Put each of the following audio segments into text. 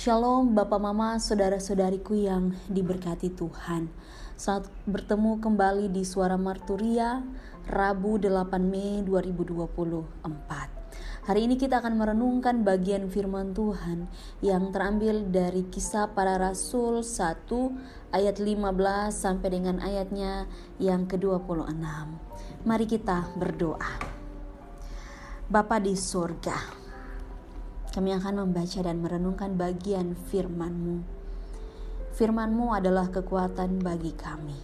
Shalom Bapak Mama, saudara-saudariku yang diberkati Tuhan. Saat bertemu kembali di Suara Marturia, Rabu 8 Mei 2024. Hari ini kita akan merenungkan bagian firman Tuhan yang terambil dari Kisah Para Rasul 1 ayat 15 sampai dengan ayatnya yang ke-26. Mari kita berdoa. Bapa di surga, kami akan membaca dan merenungkan bagian firman-Mu. Firman-Mu adalah kekuatan bagi kami.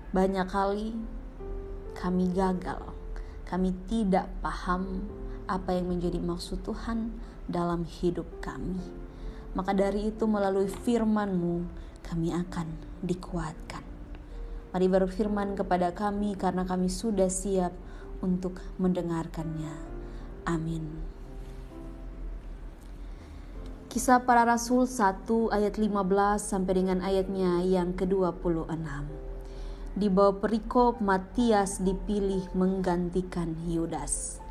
Banyak kali kami gagal, kami tidak paham apa yang menjadi maksud Tuhan dalam hidup kami. Maka dari itu melalui firman-Mu kami akan dikuatkan. Mari berfirman kepada kami karena kami sudah siap untuk mendengarkannya. Amin. Kisah Para Rasul 1 ayat 15 sampai dengan ayatnya yang ke-26. Di bawah perikop Matias dipilih menggantikan Yudas.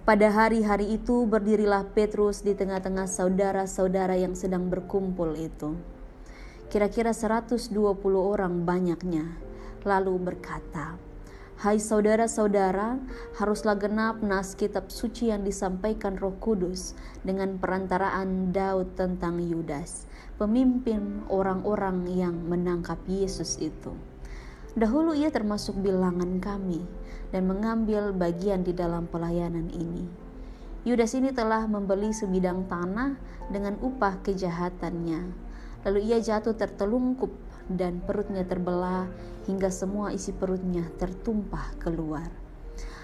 Pada hari-hari itu berdirilah Petrus di tengah-tengah saudara-saudara yang sedang berkumpul itu. Kira-kira 120 orang banyaknya. Lalu berkata, "Hai saudara-saudara, haruslah genap nas kitab suci yang disampaikan Roh Kudus dengan perantaraan Daud tentang Yudas, pemimpin orang-orang yang menangkap Yesus itu. Dahulu ia termasuk bilangan kami dan mengambil bagian di dalam pelayanan ini. Yudas ini telah membeli sebidang tanah dengan upah kejahatannya. Lalu ia jatuh tertelungkup dan perutnya terbelah hingga semua isi perutnya tertumpah keluar.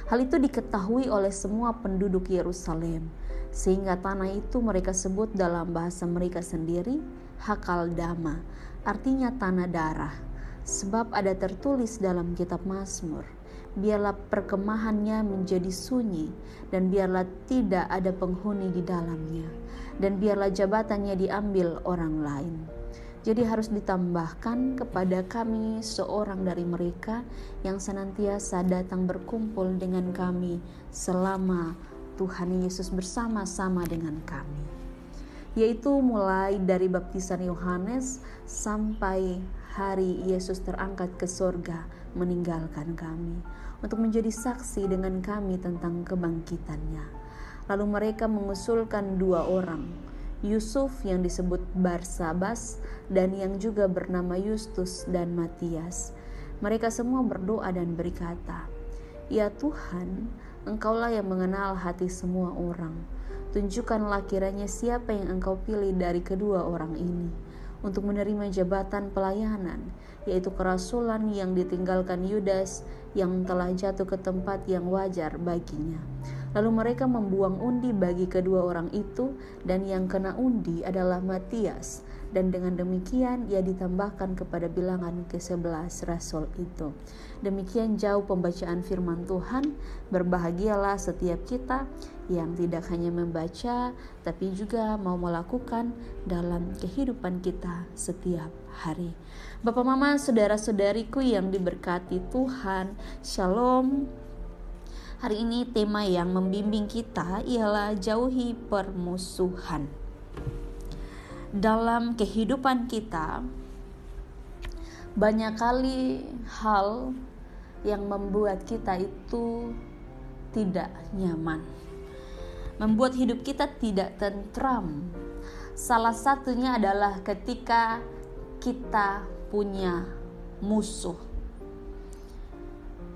Hal itu diketahui oleh semua penduduk Yerusalem, sehingga tanah itu mereka sebut dalam bahasa mereka sendiri Hakaldama, artinya tanah darah. Sebab ada tertulis dalam kitab Mazmur, biarlah perkemahannya menjadi sunyi, dan biarlah tidak ada penghuni di dalamnya, dan biarlah jabatannya diambil orang lain. Jadi harus ditambahkan kepada kami seorang dari mereka yang senantiasa datang berkumpul dengan kami selama Tuhan Yesus bersama-sama dengan kami. Yaitu mulai dari baptisan Yohanes sampai hari Yesus terangkat ke sorga meninggalkan kami untuk menjadi saksi dengan kami tentang kebangkitannya. Lalu mereka mengusulkan 2 orang, Yusuf yang disebut Barsabas dan yang juga bernama Yustus dan Matias. Mereka semua berdoa dan berkata, "Ya Tuhan, Engkaulah yang mengenal hati semua orang. Tunjukkanlah kiranya siapa yang Engkau pilih dari kedua orang ini untuk menerima jabatan pelayanan, yaitu kerasulan yang ditinggalkan Yudas yang telah jatuh ke tempat yang wajar baginya." Lalu mereka membuang undi bagi kedua orang itu, dan yang kena undi adalah Matias, dan dengan demikian ia ditambahkan kepada bilangan ke-11 rasul itu. Demikian jauh pembacaan firman Tuhan. Berbahagialah setiap kita yang tidak hanya membaca, tapi juga mau melakukan dalam kehidupan kita setiap hari. Bapak, Mama, saudara-saudariku yang diberkati Tuhan, Shalom. Hari ini tema yang membimbing kita ialah jauhi permusuhan. Dalam kehidupan kita, banyak kali hal yang membuat kita itu tidak nyaman, membuat hidup kita tidak tentram. Salah satunya adalah ketika kita punya musuh.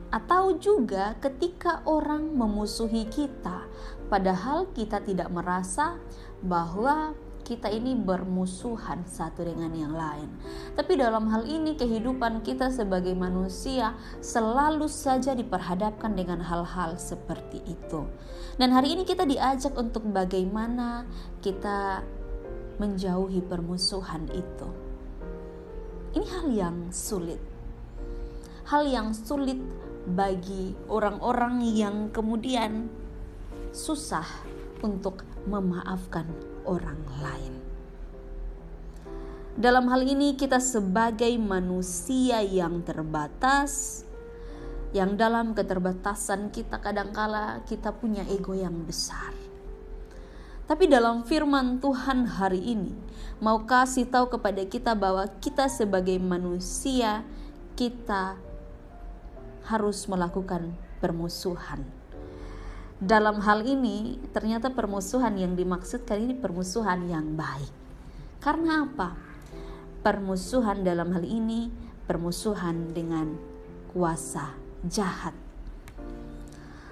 Atau juga ketika orang memusuhi kita, padahal kita tidak merasa bahwa kita ini bermusuhan satu dengan yang lain. Tapi dalam hal ini kehidupan kita sebagai manusia selalu saja diperhadapkan dengan hal-hal seperti itu. Dan hari ini kita diajak untuk bagaimana kita menjauhi permusuhan itu. Ini hal yang sulit. Hal yang sulit bagi orang-orang yang kemudian susah untuk memaafkan orang lain. Dalam hal ini kita sebagai manusia yang terbatas, yang dalam keterbatasan kita kadangkala kita punya ego yang besar. Tapi dalam firman Tuhan hari ini mau kasih tahu kepada kita bahwa kita sebagai manusia, kita harus melakukan permusuhan. Dalam hal ini ternyata permusuhan yang dimaksudkan ini permusuhan yang baik. Karena apa? Permusuhan dalam hal ini permusuhan dengan kuasa jahat.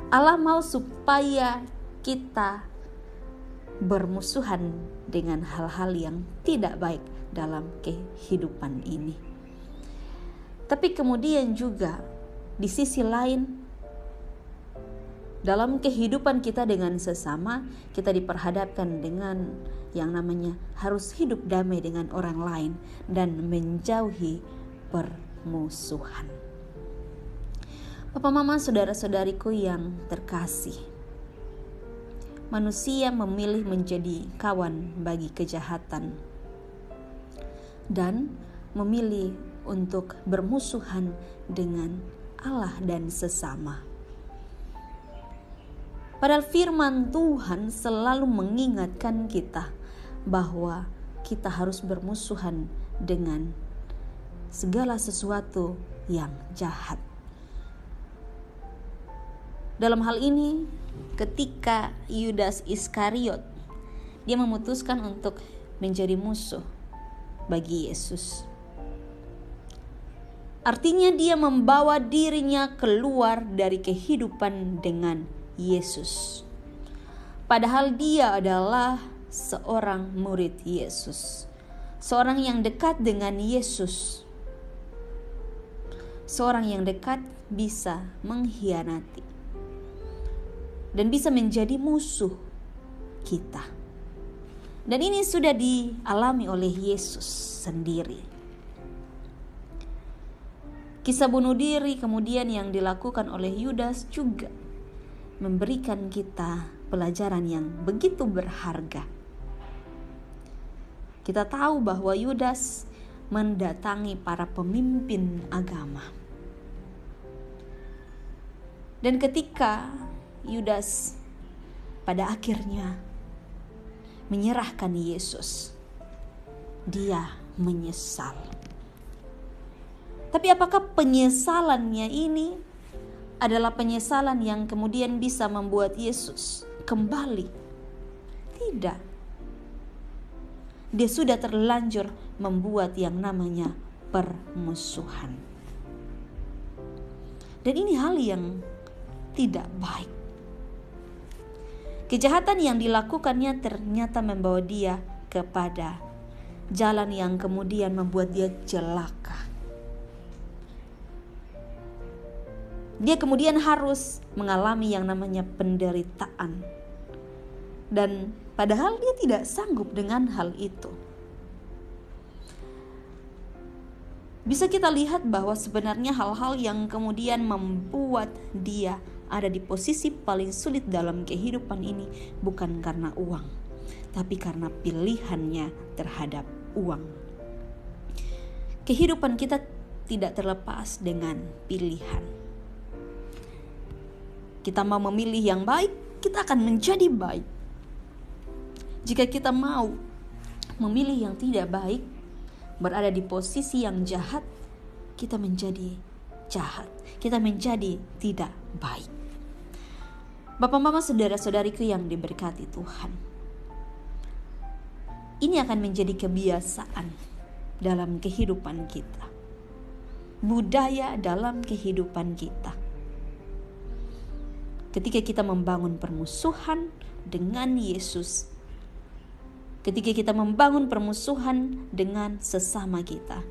Allah mau supaya kita bermusuhan dengan hal-hal yang tidak baik dalam kehidupan ini. Tapi kemudian juga di sisi lain, dalam kehidupan kita dengan sesama, kita diperhadapkan dengan yang namanya harus hidup damai dengan orang lain dan menjauhi permusuhan. Bapak, mama, saudara-saudariku yang terkasih, manusia memilih menjadi kawan bagi kejahatan dan memilih untuk bermusuhan dengan Allah dan sesama. Padahal firman Tuhan selalu mengingatkan kita bahwa kita harus bermusuhan dengan segala sesuatu yang jahat. Dalam hal ini, ketika Yudas Iskariot, dia memutuskan untuk menjadi musuh bagi Yesus. Artinya dia membawa dirinya keluar dari kehidupan dengan Yesus. Padahal dia adalah seorang murid Yesus, seorang yang dekat dengan Yesus. Seorang yang dekat bisa mengkhianati dan bisa menjadi musuh kita. Dan ini sudah dialami oleh Yesus sendiri. Kisah bunuh diri kemudian yang dilakukan oleh Yudas juga memberikan kita pelajaran yang begitu berharga. Kita tahu bahwa Yudas mendatangi para pemimpin agama. Dan ketika Yudas pada akhirnya menyerahkan Yesus, dia menyesal. Tapi apakah penyesalannya ini adalah penyesalan yang kemudian bisa membuat Yesus kembali? Tidak. Dia sudah terlanjur membuat yang namanya permusuhan. Dan ini hal yang tidak baik. Kejahatan yang dilakukannya ternyata membawa dia kepada jalan yang kemudian membuat dia celaka. Dia kemudian harus mengalami yang namanya penderitaan. Dan padahal dia tidak sanggup dengan hal itu. Bisa kita lihat bahwa sebenarnya hal-hal yang kemudian membuat dia ada di posisi paling sulit dalam kehidupan ini bukan karena uang, tapi karena pilihannya terhadap uang. Kehidupan kita tidak terlepas dengan pilihan. Kita mau memilih yang baik, kita akan menjadi baik. Jika kita mau memilih yang tidak baik, berada di posisi yang jahat, kita menjadi jahat. Kita menjadi tidak baik. Bapak, mama, saudara-saudariku yang diberkati Tuhan, ini akan menjadi kebiasaan dalam kehidupan kita, budaya dalam kehidupan kita. Ketika kita membangun permusuhan dengan Yesus, ketika kita membangun permusuhan dengan sesama kita,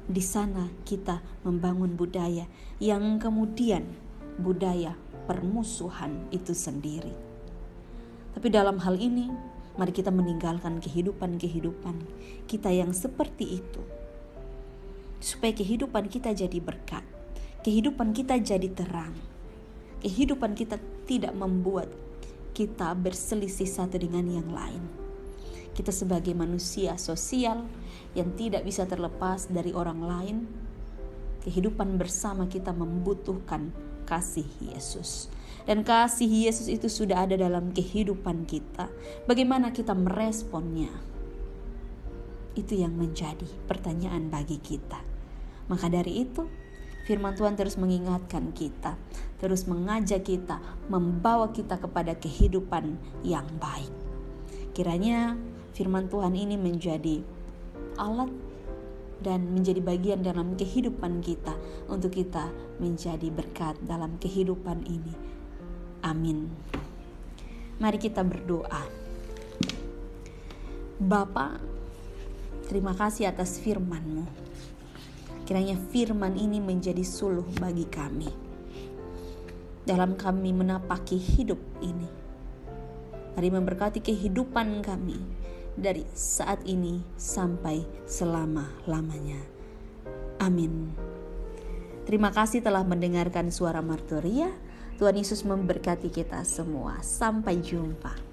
di sana kita membangun budaya yang kemudian budaya permusuhan itu sendiri. Tapi dalam hal ini, mari kita meninggalkan kehidupan-kehidupan kita yang seperti itu, supaya kehidupan kita jadi berkat, kehidupan kita jadi terang, kehidupan kita tidak membuat kita berselisih satu dengan yang lain. Kita sebagai manusia sosial yang tidak bisa terlepas dari orang lain, kehidupan bersama kita membutuhkan kasih Yesus. Dan kasih Yesus itu sudah ada dalam kehidupan kita. Bagaimana kita meresponnya? Itu yang menjadi pertanyaan bagi kita. Maka dari itu, firman Tuhan terus mengingatkan kita, terus mengajak kita, membawa kita kepada kehidupan yang baik. Kiranya firman Tuhan ini menjadi alat dan menjadi bagian dalam kehidupan kita untuk kita menjadi berkat dalam kehidupan ini. Amin. Mari kita berdoa. Bapa, terima kasih atas firman-Mu. Kiranya firman ini menjadi suluh bagi kami dalam kami menapaki hidup ini. Mari memberkati kehidupan kami dari saat ini sampai selama-lamanya. Amin. Terima kasih telah mendengarkan suara Martoria. Tuhan Yesus memberkati kita semua. Sampai jumpa.